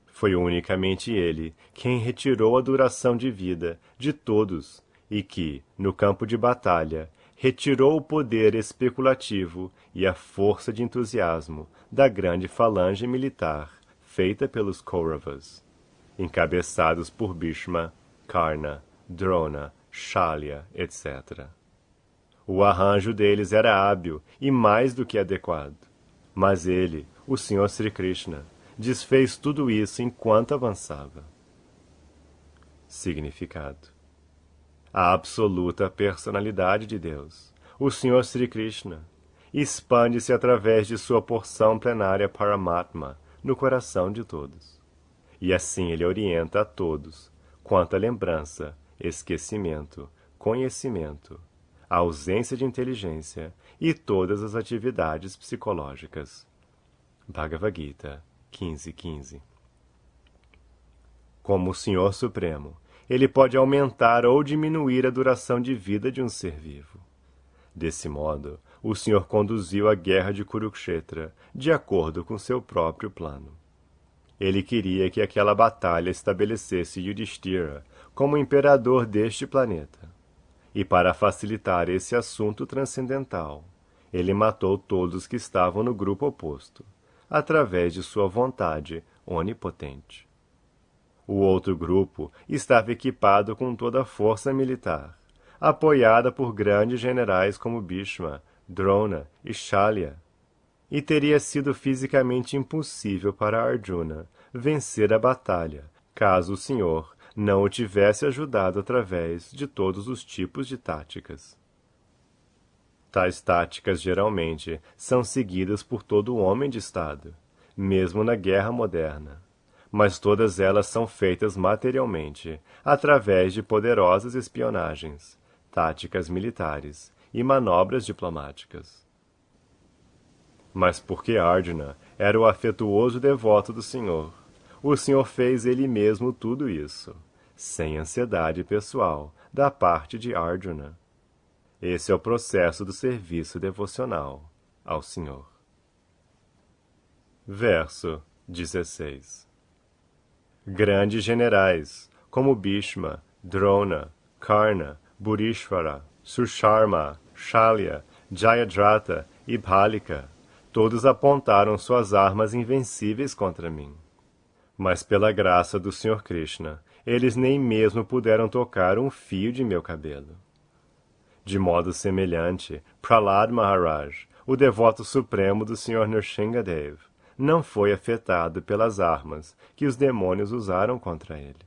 Foi unicamente ele quem retirou a duração de vida de todos e que, no campo de batalha, retirou o poder especulativo e a força de entusiasmo da grande falange militar feita pelos Kauravas, encabeçados por Bhishma, Karna, Drona, Shalya, etc. O arranjo deles era hábil e mais do que adequado, Mas ele, o Senhor Sri Krishna, desfez tudo isso enquanto avançava. Significado: a absoluta personalidade de Deus, o Senhor Sri Krishna, expande-se através de sua porção plenária Paramatma no coração de todos. E assim ele orienta a todos quanto à lembrança, esquecimento, conhecimento, a ausência de inteligência e todas as atividades psicológicas. Bhagavad Gita 15:15. Como o Senhor Supremo, ele pode aumentar ou diminuir a duração de vida de um ser vivo. Desse modo, o Senhor conduziu a guerra de Kurukshetra de acordo com seu próprio plano. Ele queria que aquela batalha estabelecesse Yudhishthira como imperador deste planeta. E para facilitar esse assunto transcendental, ele matou todos que estavam no grupo oposto, através de sua vontade onipotente. O outro grupo estava equipado com toda a força militar, apoiada por grandes generais como Bhishma, Drona e Shalya, e teria sido fisicamente impossível para Arjuna vencer a batalha, caso o Senhor não o tivesse ajudado através de todos os tipos de táticas. Tais táticas geralmente são seguidas por todo homem de Estado, mesmo na guerra moderna, mas todas elas são feitas materialmente, através de poderosas espionagens, táticas militares e manobras diplomáticas. Mas porque Arjuna era o afetuoso devoto do Senhor, o Senhor fez ele mesmo tudo isso, sem ansiedade pessoal da parte de Arjuna. Esse é o processo do serviço devocional ao Senhor. Verso 16. Grandes generais, como Bhishma, Drona, Karna, Bhurishvara, Sushārma, Shalya, Jayadratha e Bhālika, todos apontaram suas armas invencíveis contra mim. Mas pela graça do Senhor Krishna, eles nem mesmo puderam tocar um fio de meu cabelo. De modo semelhante, Prahlad Maharaj, o devoto supremo do Senhor Nrsingadev, não foi afetado pelas armas que os demônios usaram contra ele.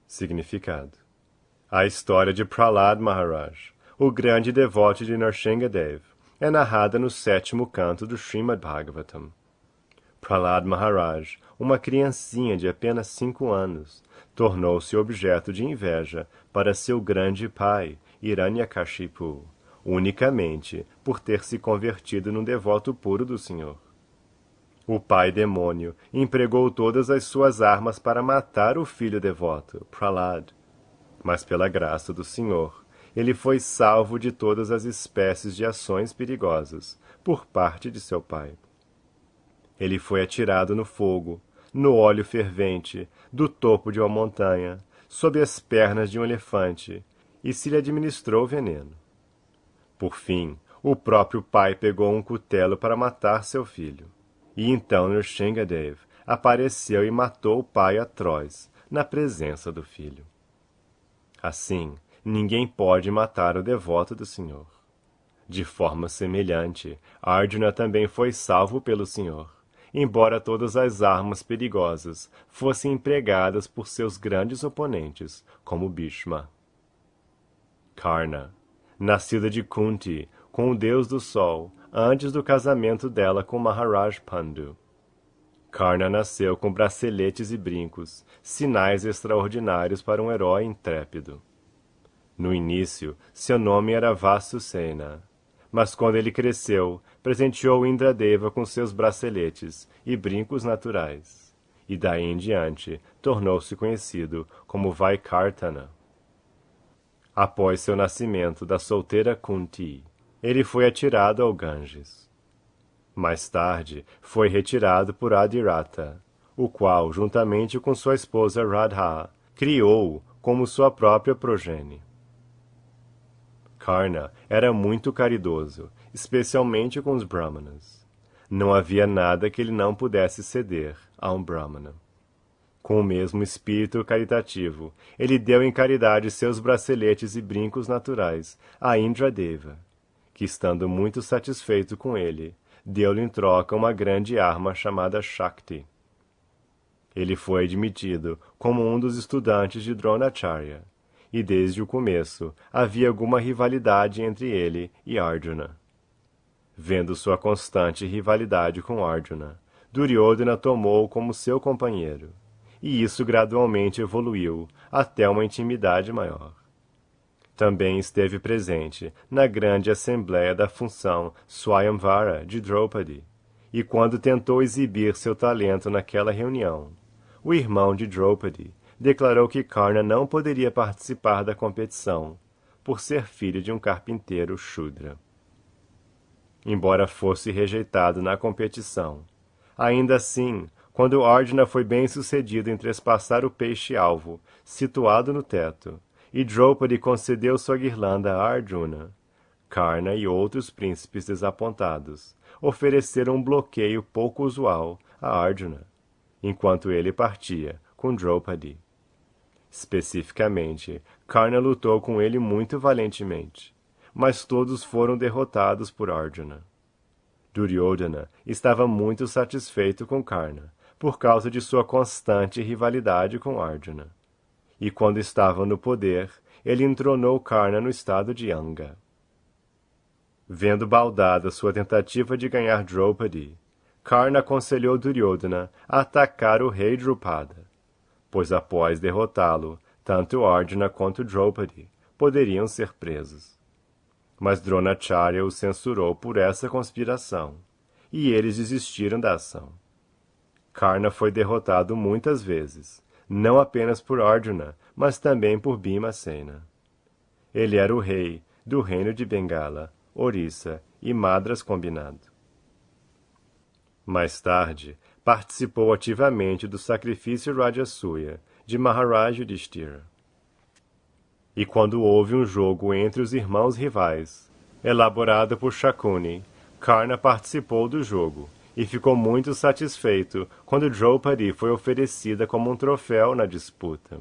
Significado: a história de Prahlad Maharaj, o grande devoto de Nrsingadev, é narrada no 7º canto do Srimad Bhagavatam. Prahlad Maharaj, uma criancinha de apenas 5 anos, tornou-se objeto de inveja para seu grande pai, Hiranyakashipu, unicamente por ter se convertido num devoto puro do Senhor. O pai demônio empregou todas as suas armas para matar o filho devoto, Prahlad. Mas pela graça do Senhor, ele foi salvo de todas as espécies de ações perigosas por parte de seu pai. Ele foi atirado no fogo, no óleo fervente, do topo de uma montanha, sob as pernas de um elefante, e se lhe administrou veneno. Por fim, o próprio pai pegou um cutelo para matar seu filho. E então Nrsingadev apareceu e matou o pai atroz, na presença do filho. Assim, ninguém pode matar o devoto do Senhor. De forma semelhante, Arjuna também foi salvo pelo Senhor, embora todas as armas perigosas fossem empregadas por seus grandes oponentes, como Bhishma. Karna, nascida de Kunti, com o deus do sol, antes do casamento dela com Maharaj Pandu. Karna nasceu com braceletes e brincos, sinais extraordinários para um herói intrépido. No início, seu nome era Vastusena, mas quando ele cresceu, presenteou Indradeva com seus braceletes e brincos naturais, e daí em diante tornou-se conhecido como Vaikartana. Após seu nascimento da solteira Kunti, ele foi atirado ao Ganges. Mais tarde, foi retirado por Adhiratha, o qual, juntamente com sua esposa Radha, criou-o como sua própria progenie. Karna era muito caridoso, especialmente com os Brahmanas. Não havia nada que ele não pudesse ceder a um Brahmana. Com o mesmo espírito caritativo, ele deu em caridade seus braceletes e brincos naturais a Indradeva, que, estando muito satisfeito com ele, deu-lhe em troca uma grande arma chamada Shakti. Ele foi admitido como um dos estudantes de Dronacharya, e desde o começo havia alguma rivalidade entre ele e Arjuna. Vendo sua constante rivalidade com Arjuna, Duryodhana tomou-o como seu companheiro, e isso gradualmente evoluiu até uma intimidade maior. Também esteve presente na grande assembleia da função Swayamvara de Draupadi, e quando tentou exibir seu talento naquela reunião, o irmão de Draupadi declarou que Karna não poderia participar da competição, por ser filho de um carpinteiro Shudra. Embora fosse rejeitado na competição, ainda assim, quando Arjuna foi bem-sucedido em trespassar o peixe-alvo, situado no teto, e Draupadi concedeu sua guirlanda a Arjuna, Karna e outros príncipes desapontados ofereceram um bloqueio pouco usual a Arjuna, enquanto ele partia com Draupadi. Especificamente, Karna lutou com ele muito valentemente, mas todos foram derrotados por Arjuna. Duryodhana estava muito satisfeito com Karna, por causa de sua constante rivalidade com Arjuna. E quando estava no poder, ele entronou Karna no estado de Anga. Vendo baldada sua tentativa de ganhar Draupadi, Karna aconselhou Duryodhana a atacar o rei Drupada, pois após derrotá-lo, tanto Arjuna quanto Draupadi poderiam ser presos. Mas Dronacharya o censurou por essa conspiração, e eles desistiram da ação. Karna foi derrotado muitas vezes, não apenas por Arjuna, mas também por Bhimasena. Ele era o rei do reino de Bengala, Orissa e Madras combinado. Mais tarde, participou ativamente do sacrifício Rajasuya de Maharaj Yudhishthira. E quando houve um jogo entre os irmãos rivais, elaborado por Shakuni, Karna participou do jogo e ficou muito satisfeito quando Draupadi foi oferecida como um troféu na disputa.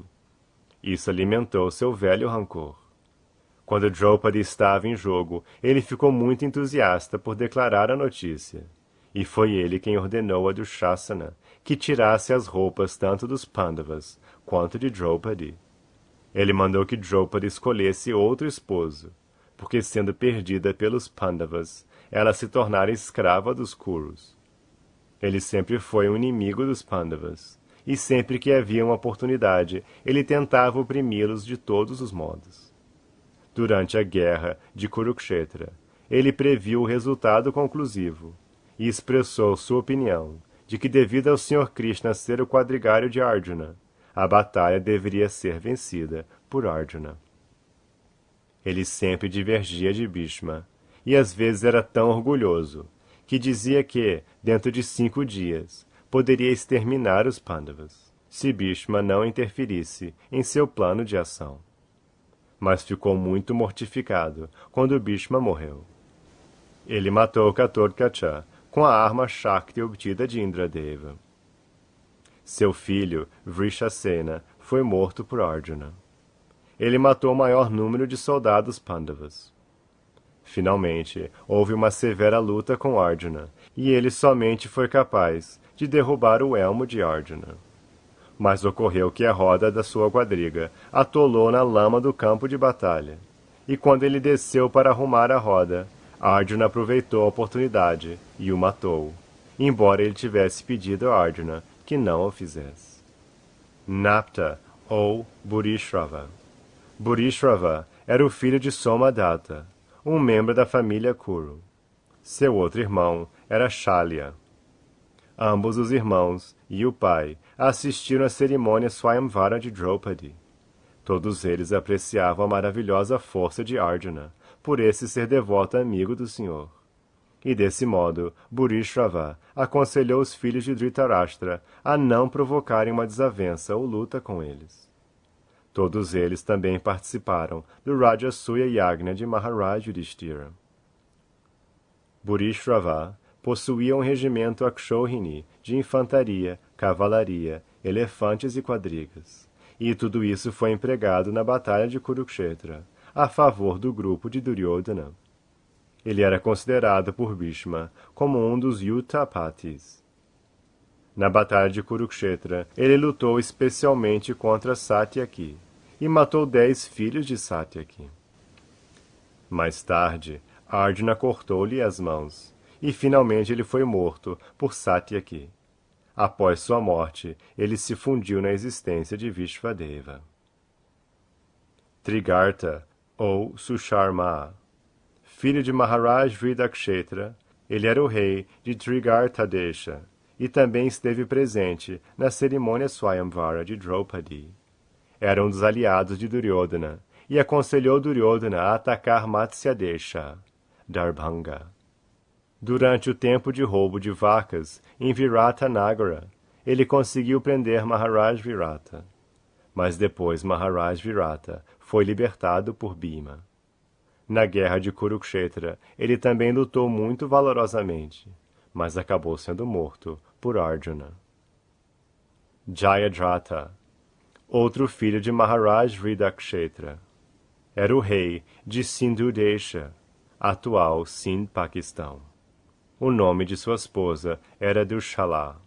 Isso alimentou seu velho rancor. Quando Draupadi estava em jogo, ele ficou muito entusiasta por declarar a notícia, e foi ele quem ordenou a Dushasana que tirasse as roupas tanto dos Pandavas quanto de Draupadi. Ele mandou que Draupadi escolhesse outro esposo, porque sendo perdida pelos Pandavas, ela se tornara escrava dos Kurus. Ele sempre foi um inimigo dos Pandavas, e sempre que havia uma oportunidade, ele tentava oprimi-los de todos os modos. Durante a guerra de Kurukshetra, ele previu o resultado conclusivo, e expressou sua opinião de que, devido ao Sr. Krishna ser o quadrigário de Arjuna, a batalha deveria ser vencida por Arjuna. Ele sempre divergia de Bhishma, e às vezes era tão orgulhoso, que dizia que, dentro de 5 dias, poderia exterminar os Pandavas, se Bhishma não interferisse em seu plano de ação. Mas ficou muito mortificado quando Bhishma morreu. Ele matou Katodkacha com a arma Shakti obtida de Indradeva. Seu filho, Vrishasena, foi morto por Arjuna. Ele matou o maior número de soldados Pandavas. Finalmente, houve uma severa luta com Arjuna, e ele somente foi capaz de derrubar o elmo de Arjuna. Mas ocorreu que a roda da sua quadriga atolou na lama do campo de batalha, e quando ele desceu para arrumar a roda, Arjuna aproveitou a oportunidade e o matou, embora ele tivesse pedido a Arjuna que não o fizesse. Napta, ou Burishrava. Burishrava era o filho de Somadatta, um membro da família Kuru. Seu outro irmão era Shalya. Ambos os irmãos e o pai assistiram à cerimônia Swayamvara de Draupadi. Todos eles apreciavam a maravilhosa força de Arjuna, por esse ser devoto amigo do Senhor. E desse modo, Burishrava aconselhou os filhos de Dhritarashtra a não provocarem uma desavença ou luta com eles. Todos eles também participaram do Rajasuya Yagna de Maharaj Yudhishthira. Burishrava possuía um regimento Akshohini de infantaria, cavalaria, elefantes e quadrigas, e tudo isso foi empregado na batalha de Kurukshetra, a favor do grupo de Duryodhana. Ele era considerado por Bhishma como um dos Utapatis. Na batalha de Kurukshetra, ele lutou especialmente contra Satyaki e matou 10 filhos de Satyaki. Mais tarde, Arjuna cortou-lhe as mãos, e finalmente ele foi morto por Satyaki. Após sua morte, ele se fundiu na existência de Vishvadeva. Trigarta, ou Susharma, filho de Maharaj Vridakshetra, ele era o rei de Trigartadesha e também esteve presente na cerimônia Swayamvara de Draupadi. Era um dos aliados de Duryodhana e aconselhou Duryodhana a atacar Matsyadesha, Darbhanga. Durante o tempo de roubo de vacas em Virata Nagara, ele conseguiu prender Maharaj Virata. Mas depois Maharaj Virata foi libertado por Bhima. Na guerra de Kurukshetra, ele também lutou muito valorosamente, mas acabou sendo morto por Arjuna. Jayadratha, outro filho de Maharaj Vridakshetra, era o rei de Sindhudesha, atual Sind, Paquistão. O nome de sua esposa era Dushala.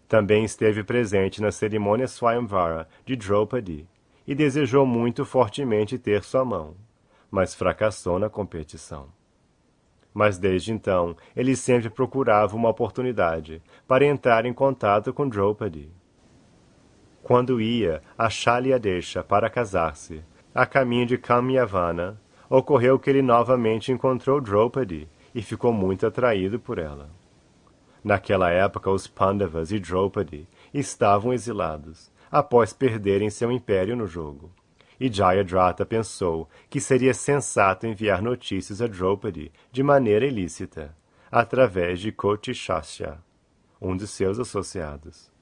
Também esteve presente na cerimônia Swayamvara de Draupadi e desejou muito fortemente ter sua mão, mas fracassou na competição. Mas desde então, ele sempre procurava uma oportunidade para entrar em contato com Draupadi. Quando ia a Shalyadesha para casar-se, a caminho de Kamyavana, ocorreu que ele novamente encontrou Draupadi e ficou muito atraído por ela. Naquela época, os Pandavas e Draupadi estavam exilados, após perderem seu império no jogo. E Jayadratha pensou que seria sensato enviar notícias a Draupadi de maneira ilícita, através de Kotishasya, um de seus associados.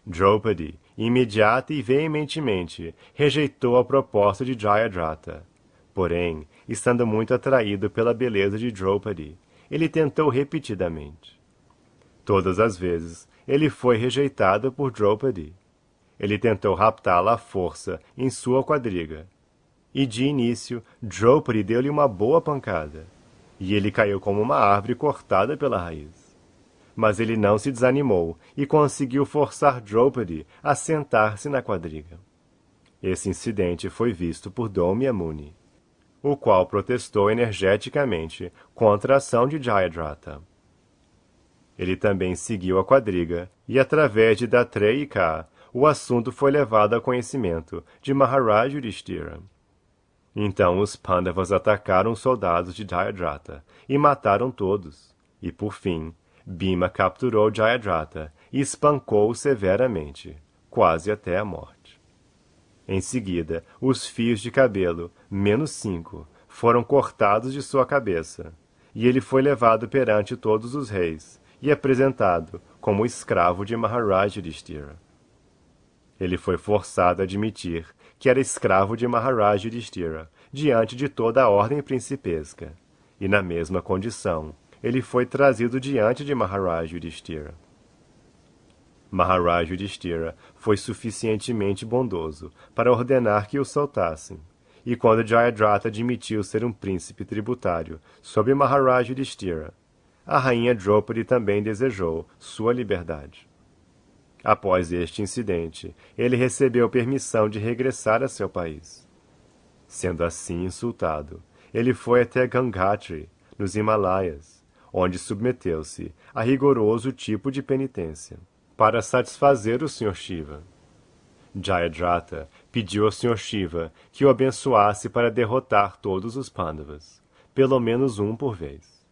Draupadi, imediata e veementemente, rejeitou a proposta de Jayadratha. Porém, estando muito atraído pela beleza de Draupadi, ele tentou repetidamente. Todas as vezes, ele foi rejeitado por Draupadi. Ele tentou raptá-la à força em sua quadriga. E de início, Draupadi deu-lhe uma boa pancada, e ele caiu como uma árvore cortada pela raiz. Mas ele não se desanimou e conseguiu forçar Draupadi a sentar-se na quadriga. Esse incidente foi visto por Domya Muni, o qual protestou energeticamente contra a ação de Jayadratha. Ele também seguiu a quadriga, e através de Datreyika, o assunto foi levado ao conhecimento de Maharaj Yudhishthira. Então os Pandavas atacaram os soldados de Jayadratha e mataram todos. E por fim, Bhima capturou Jayadratha e espancou-o severamente, quase até a morte. Em seguida, os fios de cabelo, -5, foram cortados de sua cabeça, e ele foi levado perante todos os reis e apresentado como escravo de Maharaj Yudhishthira. Ele foi forçado a admitir que era escravo de Maharaj Yudhishthira diante de toda a ordem principesca, e na mesma condição, ele foi trazido diante de Maharaj Yudhishthira. Maharaj Yudhishthira foi suficientemente bondoso para ordenar que o soltassem, e quando Jayadratha admitiu ser um príncipe tributário sob Maharaj Yudhishthira, a rainha Draupadi também desejou sua liberdade. Após este incidente, ele recebeu permissão de regressar a seu país. Sendo assim insultado, ele foi até Gangotri, nos Himalaias, onde submeteu-se a rigoroso tipo de penitência, para satisfazer o Sr. Shiva. Jayadratha pediu ao Sr. Shiva que o abençoasse para derrotar todos os Pandavas, pelo menos um por vez.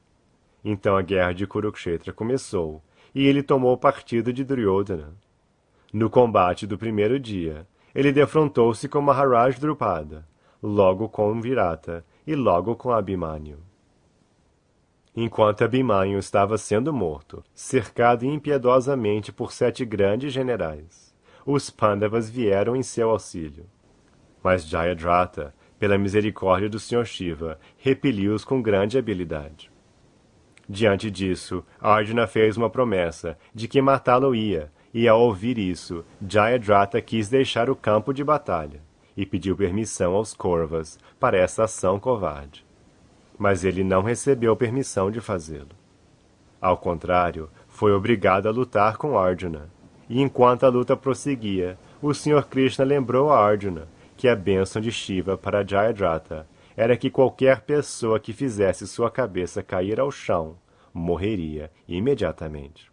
Então a guerra de Kurukshetra começou, e ele tomou partido de Duryodhana. No combate do primeiro dia, ele defrontou-se com Maharaj Drupada, logo com Virata e logo com Abhimanyu. Enquanto Abhimanyu estava sendo morto, cercado impiedosamente por 7 grandes generais, os Pandavas vieram em seu auxílio. Mas Jayadratha, pela misericórdia do Sr. Shiva, repeliu-os com grande habilidade. Diante disso, Arjuna fez uma promessa de que matá-lo-ia, e ao ouvir isso, Jayadratha quis deixar o campo de batalha, e pediu permissão aos Kauravas para essa ação covarde. mas ele não recebeu permissão de fazê-lo. Ao contrário, foi obrigado a lutar com Arjuna. E enquanto a luta prosseguia, o Sr. Krishna lembrou a Arjuna que a bênção de Shiva para Jayadratha era que qualquer pessoa que fizesse sua cabeça cair ao chão morreria imediatamente.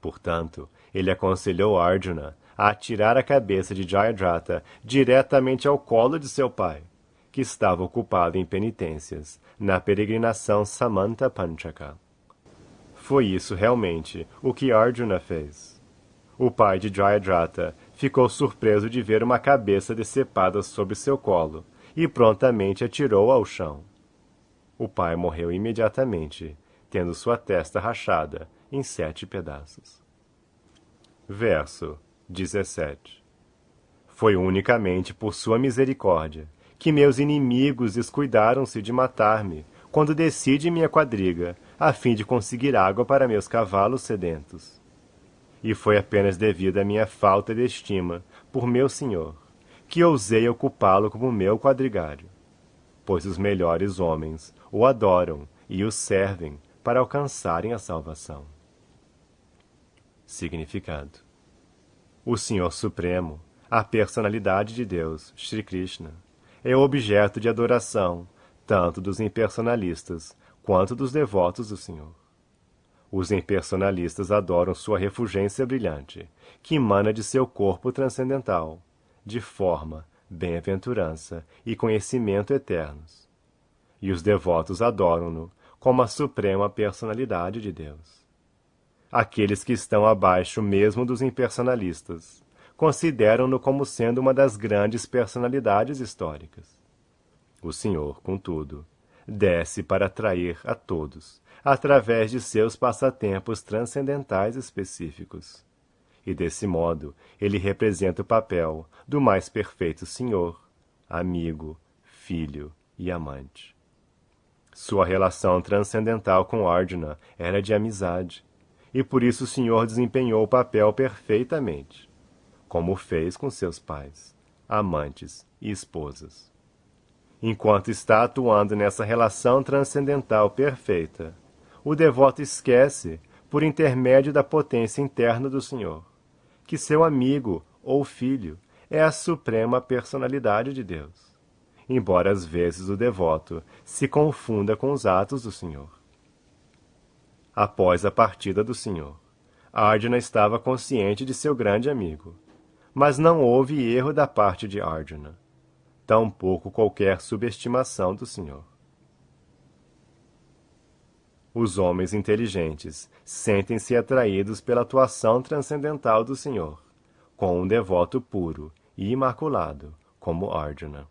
Portanto, ele aconselhou Arjuna a atirar a cabeça de Jayadratha diretamente ao colo de seu pai, que estava ocupado em penitências na peregrinação Samanta Panchaka. Foi isso realmente o que Arjuna fez. O pai de Jayadratha ficou surpreso de ver uma cabeça decepada sobre seu colo e prontamente atirou ao chão. O pai morreu imediatamente, tendo sua testa rachada em 7 pedaços. Verso 17. Foi unicamente por sua misericórdia que meus inimigos descuidaram-se de matar-me quando desci de minha quadriga, a fim de conseguir água para meus cavalos sedentos. E foi apenas devido à minha falta de estima por meu senhor, que ousei ocupá-lo como meu quadrigário, pois os melhores homens o adoram e o servem para alcançarem a salvação. Significado: o Senhor Supremo, a personalidade de Deus, Shri Krishna, é objeto de adoração tanto dos impersonalistas quanto dos devotos do Senhor. Os impersonalistas adoram sua refulgência brilhante, que emana de seu corpo transcendental, de forma, bem-aventurança e conhecimento eternos. E os devotos adoram-no como a suprema personalidade de Deus. Aqueles que estão abaixo mesmo dos impersonalistas consideram-no como sendo uma das grandes personalidades históricas. O Senhor, contudo, desce para atrair a todos, através de seus passatempos transcendentais específicos. E desse modo, ele representa o papel do mais perfeito Senhor, amigo, filho e amante. Sua relação transcendental com Arjuna era de amizade, e por isso o Senhor desempenhou o papel perfeitamente, como fez com seus pais, amantes e esposas. Enquanto está atuando nessa relação transcendental perfeita, o devoto esquece, por intermédio da potência interna do Senhor, que seu amigo ou filho é a suprema personalidade de Deus, embora às vezes o devoto se confunda com os atos do Senhor. Após a partida do Senhor, Arjuna estava consciente de seu grande amigo, mas não houve erro da parte de Arjuna, tampouco qualquer subestimação do Senhor. Os homens inteligentes sentem-se atraídos pela atuação transcendental do Senhor, com um devoto puro e imaculado, como Arjuna.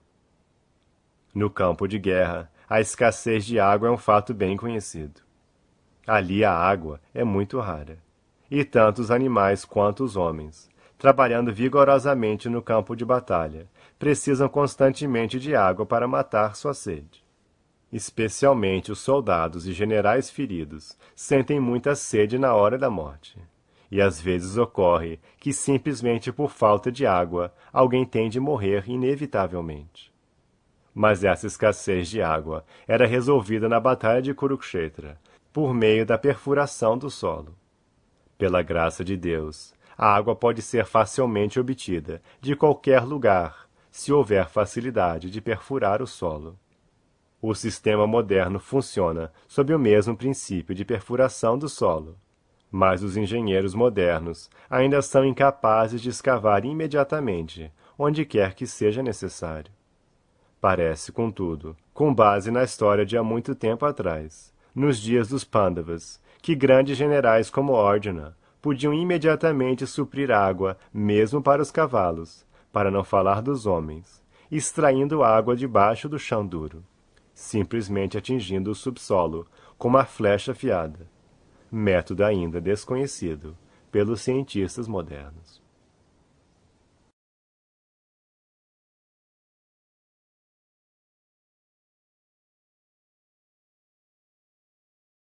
No campo de guerra, a escassez de água é um fato bem conhecido. Ali a água é muito rara, e tanto os animais quanto os homens, trabalhando vigorosamente no campo de batalha, precisam constantemente de água para matar sua sede. Especialmente os soldados e generais feridos sentem muita sede na hora da morte. E às vezes ocorre que, simplesmente por falta de água, alguém tem de morrer inevitavelmente. Mas essa escassez de água era resolvida na Batalha de Kurukshetra, por meio da perfuração do solo. Pela graça de Deus, a água pode ser facilmente obtida de qualquer lugar, se houver facilidade de perfurar o solo. O sistema moderno funciona sob o mesmo princípio de perfuração do solo, mas os engenheiros modernos ainda são incapazes de escavar imediatamente, onde quer que seja necessário. Parece, contudo, com base na história de há muito tempo atrás, nos dias dos Pandavas, que grandes generais como Arjuna podiam imediatamente suprir água mesmo para os cavalos, para não falar dos homens, extraindo água debaixo do chão duro, simplesmente atingindo o subsolo com uma flecha afiada, método ainda desconhecido pelos cientistas modernos.